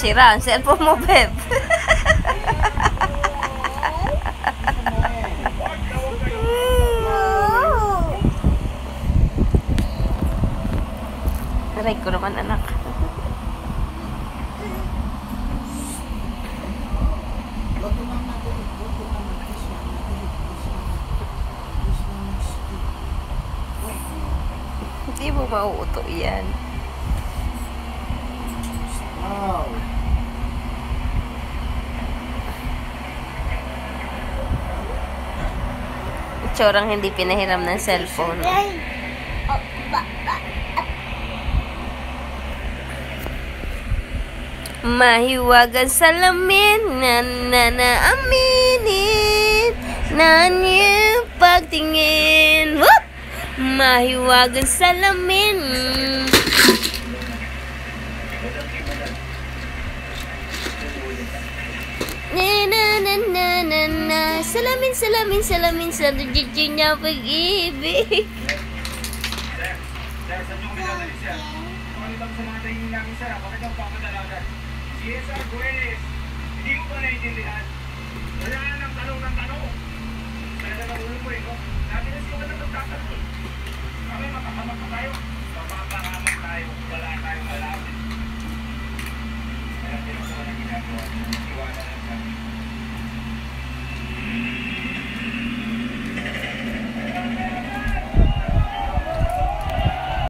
Sira ang cellphone mo, Beb. Aray ko naman, anak. Hindi mo mauuto yan. Wow. Itsurang hindi pinahiram ng cellphone. Mahiwagang salamin na aminin na niyong pagtingin. Whoop! Mahiwagang salamin. Na salamin sa dujijin niya pag-ibig. CSR Guedes, hindi mo ba naiintindihan? Wala nang tanong ng tanong. Talaga ng ulo mo eh, no? Dati na siya walang nagtatanong. Kami makakamag pa tayo. Mapapakamag tayo. Wala tayong malapit. Kaya tinagawa na ginagawa. Iwanan lang kami.